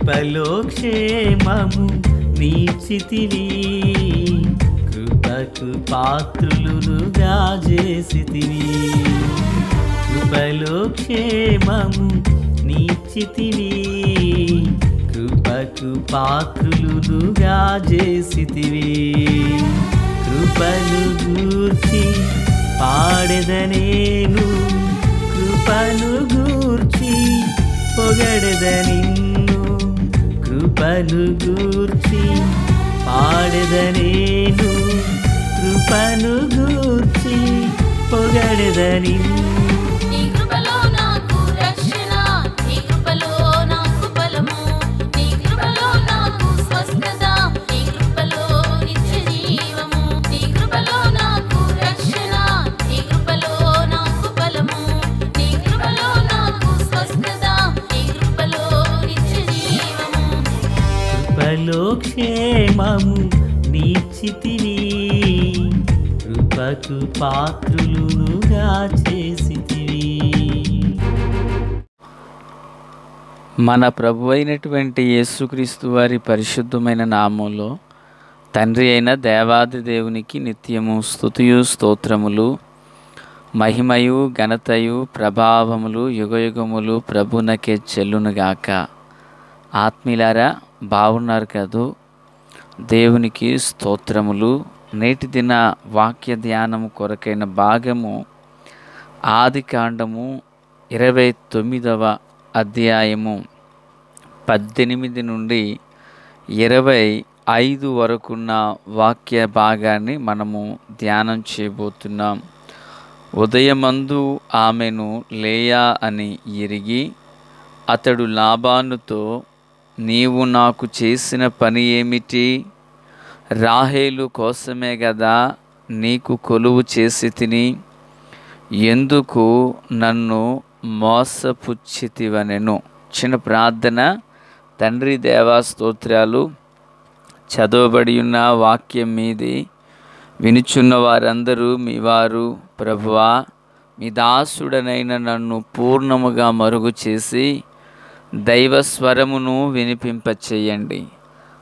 కృపలో క్షేమము నీచితివి, కృపకు పాత్రులుగా చేసితివి. కృపలో క్షేమము నీచితివి, కృపకు పాత్రులుగా చేసితివి. కృపను గూర్చి పాడెదనేను, కృపను గూర్చి పొగడెద నిన్ను. కృపను గూర్చి పాడెదనేను, కృపను గూర్చి పొగడెద నిన్ను. కృపలో క్షేమము నీచితివి, కృపకు పాత్రులుగా చేసితివి. మన ప్రభు అయినటువంటి యేసుక్రీస్తు వారి పరిశుద్ధమైన నామంలో తండ్రి అయిన దేవాది దేవునికి నిత్యము స్తుతియు స్తోత్రములు, మహిమయు ఘనతయు ప్రభావములు యుగయుగములు ప్రభునకే చెల్లునుగాక. ఆత్మీయులారా, బాగున్నారు కదూ? దేవునికి స్తోత్రములు. నేటి దిన వాక్య ధ్యానము కొరకైన భాగము ఆదికాండము 29వ అధ్యాయము 18 నుండి 25 వరకున్న వాక్య భాగాన్ని మనము ధ్యానం చేయబోతున్నాం. ఉదయమందు ఆమెను లేయా అని ఎరిగి అతడు లాబానుతో, నీవు నాకు చేసిన పని ఏమిటి? రాహేలు కోసమే గదా నీకు కొలువు చేసి తిని, ఎందుకు నన్ను మోసపుచ్చితివనెను. చిన్న ప్రార్థన. తండ్రి దేవా స్తోత్రాలు. చదవబడి ఉన్న వాక్యం మీది వినుచున్న వారందరూ మీ వారు. ప్రభువా, మీ దాసుడనైన నన్ను పూర్ణముగా మరుగు చేసి దైవ స్వరమును వినిపింపచేయండి.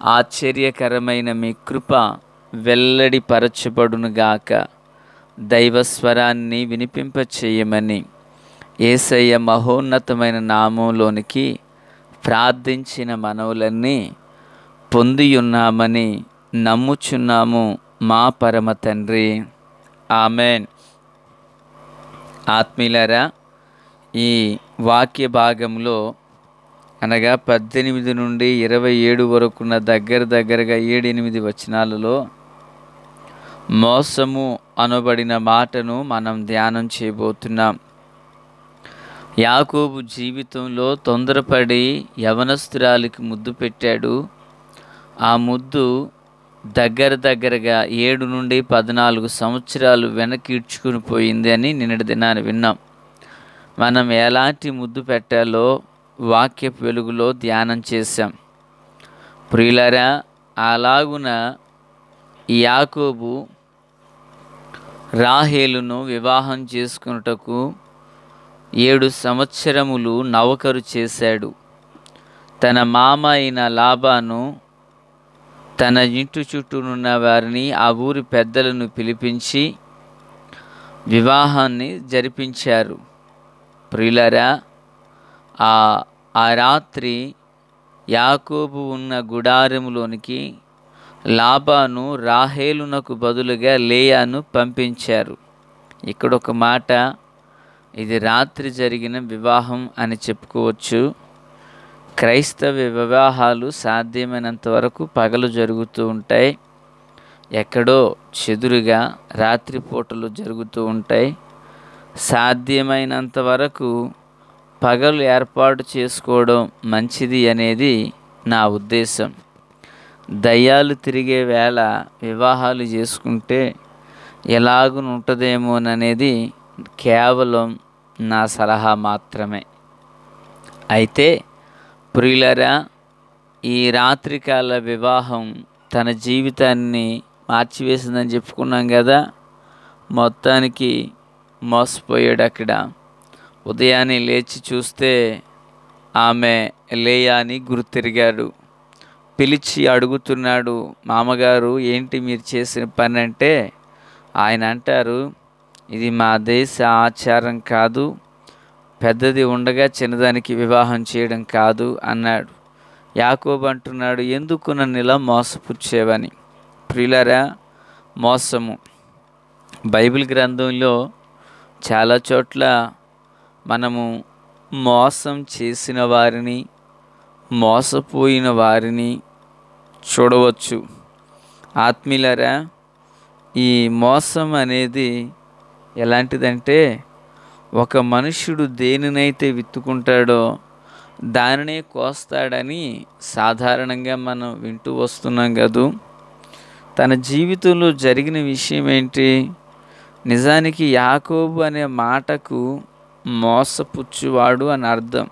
ఆశ్చర్యకరమైన మీ కృప వెల్లడిపరచబడునుగాక. దైవ స్వరాన్ని వినిపింపచేయమని యేసయ్య మహోన్నతమైన నామంలోనికి ప్రార్థించిన మనవులన్నీ పొందియున్నామని నమ్ముచున్నాము మా పరమ తండ్రి. ఆమెన్. ఆత్మీయులారా, ఈ వాక్య భాగంలో అనగా 18 నుండి 27 వరకున్న దగ్గరగా 7-8 వచనాలలో మోసము అనబడిన మాటను మనం ధ్యానం చేయబోతున్నాం. యాకోబు జీవితంలో తొందరపడి యవనస్తురాలికి ముద్దు పెట్టాడు. ఆ ముద్దు దగ్గరగా 7 నుండి 14 సంవత్సరాలు వెనక్కి ఈడ్చుకుని పోయింది అని నిన్నటి దినాన్ని విన్నాం. మనం ఎలాంటి ముద్దు పెట్టాలో వాక్యపు వెలుగులో ధ్యానం చేశాం. ప్రియులారా, అలాగున యాకోబు రాహేలును వివాహం చేసుకున్నటకు 7 సంవత్సరములు నౌకరు చేశాడు. తన మామ అయిన లాబాను తన ఇంటి చుట్టూనున్న వారిని, ఆ ఊరి పెద్దలను పిలిపించి వివాహాన్ని జరిపించారు. ప్రియులారా, ఆ రాత్రి యాకోబు ఉన్న గుడారములోనికి లాబాను రాహేలునకు బదులుగా లేయాను పంపించారు. ఇక్కడ ఒక మాట, ఇది రాత్రి జరిగిన వివాహం అని చెప్పుకోవచ్చు. క్రైస్తవ వివాహాలు సాధ్యమైనంత వరకు పగలు జరుగుతూ ఉంటాయి. ఎక్కడో చెదురుగా రాత్రిపూటలు జరుగుతూ ఉంటాయి. సాధ్యమైనంత వరకు పగలు ఏర్పాటు చేసుకోవడం మంచిది అనేది నా ఉద్దేశం. దయ్యాలు తిరిగే వేళ వివాహాలు చేసుకుంటే ఎలాగుంటుందేమోననేది కేవలం నా సలహా మాత్రమే. అయితే ప్రియులారా, ఈ రాత్రికాల వివాహం తన జీవితాన్ని మార్చివేసిందని చెప్పుకున్నాం కదా. మొత్తానికి మోసపోయాడు. అక్కడ ఉదయాన్నే లేచి చూస్తే ఆమె లేయా అని గుర్తిరిగాడు. పిలిచి అడుగుతున్నాడు, మామగారు ఏంటి మీరు చేసిన పని అంటే, ఆయన అంటారు, ఇది మా దేశ ఆచారం కాదు, పెద్దది ఉండగా చిన్నదానికి వివాహం చేయడం కాదు అన్నాడు. యాకోబు అంటున్నాడు, ఎందుకు నన్ను ఇలా మోసపుచ్చేవని. ప్రియులారా, మోసము బైబిల్ గ్రంథంలో చాలా చోట్ల మనము మోసం చేసిన వారిని, మోసపోయిన వారిని చూడవచ్చు. ఆత్మీయులారా, ఈ మోసం అనేది ఎలాంటిదంటే, ఒక మనుష్యుడు దేనినైతే విత్తుకుంటాడో దానినే కోస్తాడని సాధారణంగా మనం వింటూ వస్తున్నాం కదూ. తన జీవితంలో జరిగిన విషయం ఏంటి? నిజానికి యాకోబు అనే మాటకు మోసపుచ్చువాడు అని అర్థం.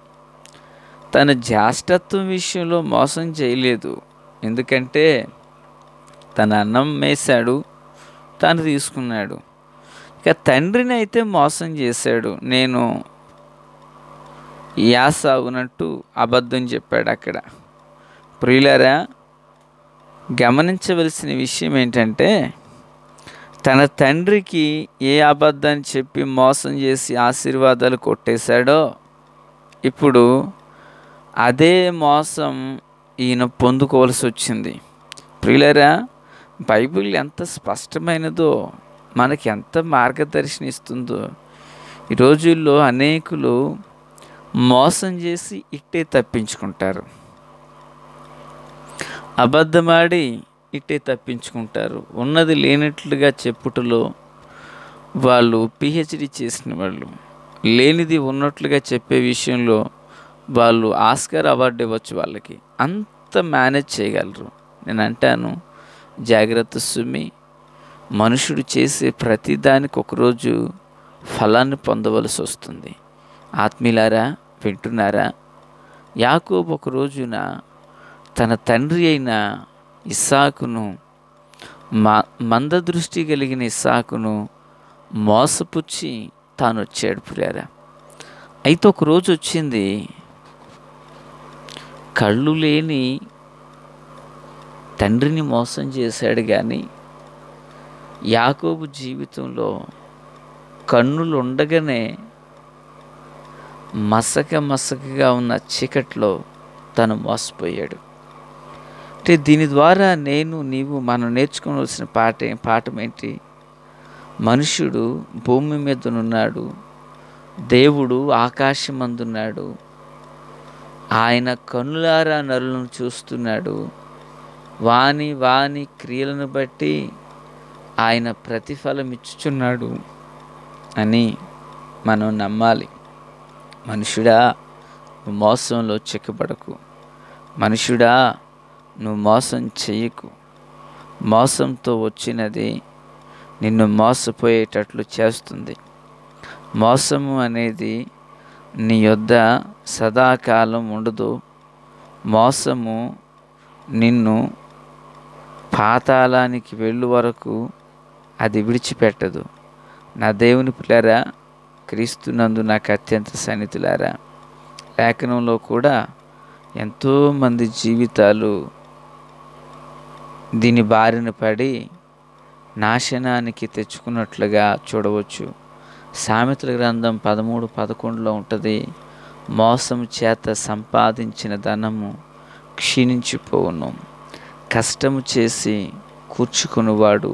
తన జ్యేష్ఠత్వం విషయంలో మోసం చేయలేదు. ఎందుకంటే తన అన్నం మేశాడు, తను తీసుకున్నాడు. ఇక తండ్రిని అయితే మోసం చేశాడు. నేను యాసావునట్టు అబద్ధం చెప్పాడు అక్కడ. ప్రియులారా, గమనించవలసిన విషయం ఏంటంటే, తన తండ్రికి ఏ అబద్ధాన్ని చెప్పి మోసం చేసి ఆశీర్వాదాలు కొట్టేశాడో, ఇప్పుడు అదే మోసం ఈయన పొందుకోవాల్సి వచ్చింది. ప్రియులారా, బైబిల్ ఎంత స్పష్టమైనదో, మనకి ఎంత మార్గదర్శనం ఇస్తుందో. ఈ రోజుల్లో అనేకులు మోసం చేసి ఇట్టే తప్పించుకుంటారు, అబద్ధమాడి ఇట్టే తప్పించుకుంటారు. ఉన్నది లేనట్లుగా చెప్పుటలో వాళ్ళు పిహెచ్డి చేసిన వాళ్ళు, లేనిది ఉన్నట్లుగా చెప్పే విషయంలో వాళ్ళు ఆస్కార్ అవార్డు ఇవ్వచ్చు. వాళ్ళకి అంత మేనేజ్ చేయగలరు. నేను అంటాను, జాగ్రత్త సుమి. మనుషుడు చేసే ప్రతిదానికి ఒకరోజు ఫలాన్ని పొందవలసి వస్తుంది. ఆత్మీయులారా, వింటున్నారా? యాకోబు ఒక రోజున తన తండ్రి అయిన ఇస్సాకును, మందదృష్టి కలిగిన ఇస్సాకును మోసపుచ్చి తాను వచ్చాడు. ప్రియారా, అయితే ఒక రోజు వచ్చింది, కళ్ళు లేని తండ్రిని మోసం చేశాడు. కానీ యాకోబు జీవితంలో కన్నులు ఉండగానే మసకగా ఉన్న చీకట్లో తను మోసపోయాడు. అంటే దీని ద్వారా మనం నేర్చుకోవాల్సిన పాఠం ఏంటి? మనుష్యుడు భూమి మీదనున్నాడు, దేవుడు ఆకాశమందున్నాడు, ఆయన కన్నులారా నరులను చూస్తున్నాడు. వాని క్రియలను బట్టి ఆయన ప్రతిఫలం ఇచ్చుచున్నాడు అని మనం నమ్మాలి. మనుషుడా, నువ్వు మోసంలో చిక్కబడకు. మనుషుడా, నువ్వు మోసం చెయ్యకు. మోసంతో వచ్చినది నిన్ను మోసపోయేటట్లు చేస్తుంది. మోసము అనేది నీ యొద్ద సదాకాలం ఉండదు. మోసము నిన్ను పాతాళానికి వెళ్ళు వరకు అది విడిచిపెట్టదు. నా దేవుని పిల్లరా, క్రీస్తునందు నాకు అత్యంత సన్నిహితులారా, లేఖనంలో కూడా ఎంతోమంది జీవితాలు దీని బారిన పడి నాశనానికి తెచ్చుకున్నట్లుగా చూడవచ్చు. సామెతల గ్రంథం 13:11 ఉంటుంది, మోసం చేత సంపాదించిన ధనము క్షీణించిపోవును, కష్టము చేసి కూర్చుకునివాడు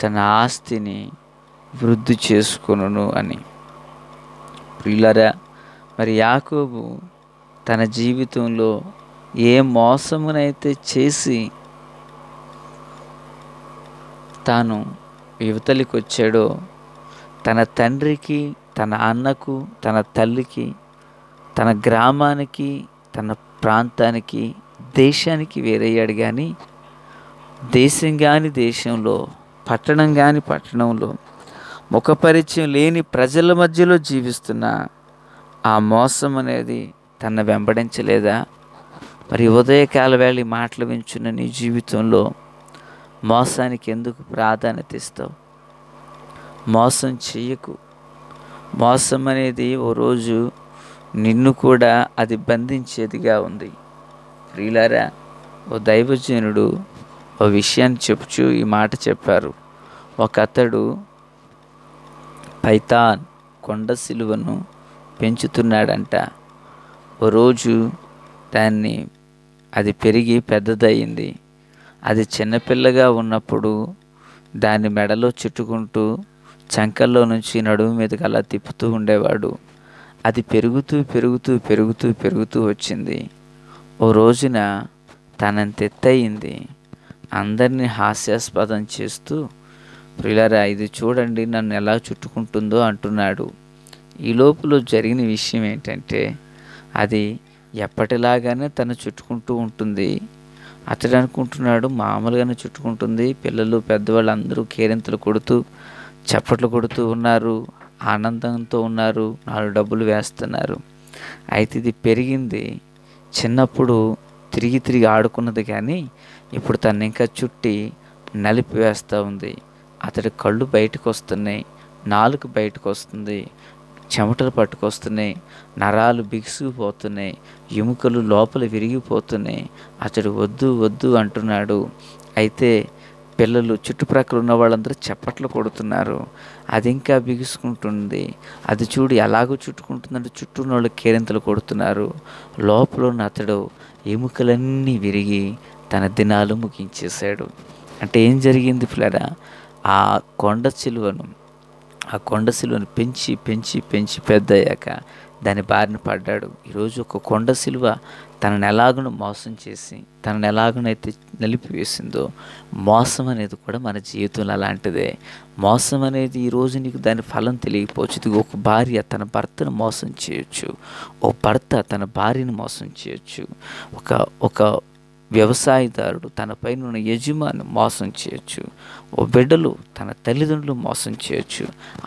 తన ఆస్తిని వృద్ధి చేసుకొనును అని. ప్రియులారా, మరి యాకోబు తన జీవితంలో ఏ మోసమునైతే చేసి తాను యువతలికి వచ్చాడో, తన తండ్రికి, తన అన్నకు, తన తల్లికి, తన గ్రామానికి, తన ప్రాంతానికి, దేశానికి వేరయ్యాడు. కానీ దేశం కాని దేశంలో, పట్టణం కాని పట్టణంలో, ముఖపరిచయం లేని ప్రజల మధ్యలో జీవిస్తున్న ఆ మోసం అనేది తన వెంబడించలేదా? మరి ఉదయకాల వేళ మాటలు వించున్న నీ జీవితంలో మోసానికి ఎందుకు ప్రాధాన్యత ఇస్తావు? మోసం చెయ్యకు. మోసం అనేది ఓ రోజు నిన్ను కూడా అది బంధించేదిగా ఉంది. ప్రియులారా, ఓ దైవజనుడు ఓ విషయాన్ని చెప్పుచూ ఈ మాట చెప్పారు. ఒక అతడు పైథాన్ కొండ సిలువను పెంచుతున్నాడంట. ఓ రోజు అది పెరిగి పెద్దదయ్యింది. అది చిన్నపిల్లగా ఉన్నప్పుడు దాన్ని మెడలో చుట్టుకుంటూ చంకల్లో నుంచి నడుము మీదకి అలా తిప్పుతూ ఉండేవాడు. అది పెరుగుతూ పెరుగుతూ పెరుగుతూ పెరుగుతూ వచ్చింది. ఓ రోజున తనంత ఎత్తయింది. అందరినీ హాస్యాస్పదం చేస్తూ, ప్రియులారా, ఇది చూడండి నన్ను ఎలా చుట్టుకుంటుందో అంటున్నాడు. ఈ లోపల జరిగిన విషయం ఏంటంటే, అది ఎప్పటిలాగానే తను చుట్టుకుంటూ ఉంటుంది. అతడు అనుకుంటున్నాడు మామూలుగానే చుట్టుకుంటుంది. పిల్లలు పెద్దవాళ్ళు అందరూ కేరింతలు కొడుతూ చప్పట్లు కొడుతూ ఉన్నారు, ఆనందంతో ఉన్నారు, 4 డబ్బులు వేస్తున్నారు. అయితే ఇది పెరిగింది. చిన్నప్పుడు తిరిగి తిరిగి ఆడుకున్నది కానీ ఇప్పుడు తను ఇంకా చుట్టి నలిపి వేస్తూ ఉంది. అతడి కళ్ళు బయటకు వస్తున్నాయి, నాలుక బయటకు వస్తుంది, చెమటలు పట్టుకొస్తున్నాయి, నరాలు బిగుసుకుపోతున్నాయి, ఎముకలు లోపల విరిగిపోతున్నాయి. అతడు వద్దు వద్దు అంటున్నాడు. అయితే పిల్లలు చుట్టుప్రక్కల ఉన్న వాళ్ళందరూ చప్పట్లు కొడుతున్నారు. అది ఇంకా బిగుసుకుంటుంది. అది చూడు ఎలాగో చుట్టుకుంటుందంటే చుట్టూ ఉన్న వాళ్ళు కేరింతలు కొడుతున్నారు. లోపల ఉన్న అతడు ఎముకలన్నీ విరిగి తన దినాలు ముగించేశాడు. అంటే ఏం జరిగింది పిల్లరా? ఆ కొండ సిలువను పెంచి పెంచి పెంచి పెద్దయ్యాక దాని బారిన పడ్డాడు. ఈరోజు ఒక కొండ సిలువ తనను ఎలాగనో మోసం చేసి తనను ఎలాగనైతే నలిపివేసిందో, మోసం అనేది కూడా మన జీవితంలో అలాంటిదే. మోసం అనేది ఈరోజు నీకు దాని ఫలం తెలియకపోవచ్చు. ఒక భార్య తన భర్తను మోసం చేయొచ్చు, ఓ భర్త తన భార్యను మోసం చేయొచ్చు, ఒక వ్యవసాయదారుడు తన పైన ఉన్న యజమాని మోసం చేయొచ్చు, ఓ బిడ్డలు తన తల్లిదండ్రులు మోసం చేయొచ్చు.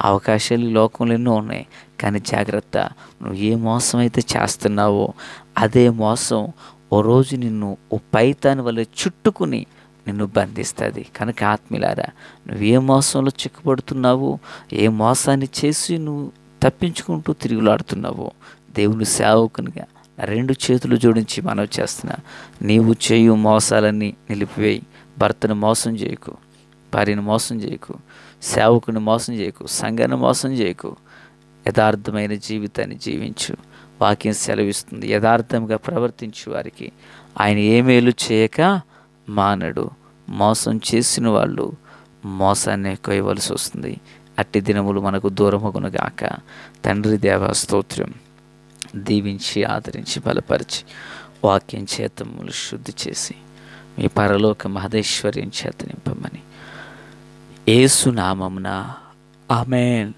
అవకాశాలు ఈ లోకంలో ఎన్నో ఉన్నాయి. కానీ జాగ్రత్త, నువ్వు ఏ మోసం అయితే చేస్తున్నావో అదే మోసం ఓ రోజు నిన్ను ఓ పైతాని వల్ల చుట్టుకుని నిన్ను బంధిస్తుంది. కనుక ఆత్మీయులారా, నువ్వు ఏ మోసంలో చిక్కుపడుతున్నావో, ఏ మోసాన్ని చేసి నువ్వు తప్పించుకుంటూ తిరుగులాడుతున్నావో, దేవుని సేవకునిగా 2 చేతులు జోడించి మనవి చేస్తున్నా, నీవు చేయు మోసాలన్నీ నిలిపివేయి. భర్తను మోసం చేయకు, భార్యను మోసం చేయకు, సేవకుని మోసం చేయకు, సంఘాన్ని మోసం చేయకు. యథార్థమైన జీవితాన్ని జీవించు. వాక్యం సెలవిస్తుంది, యథార్థంగా ప్రవర్తించు వారికి ఆయన ఏ మేలు చేయక మానడు. మోసం చేసిన వాళ్ళు మోసాన్ని కొయ్యవలసి వస్తుంది. అట్టి దినములు మనకు దూరమగునుగాక. తండ్రి దేవ స్తోత్రం. దీవించి ఆదరించి బలపరిచి వాక్యం చేతములు శుద్ధి చేసి మీ పరలోక మహదేశ్వర్యం చేత నింపమని యేసు నామమున ఆమేన్.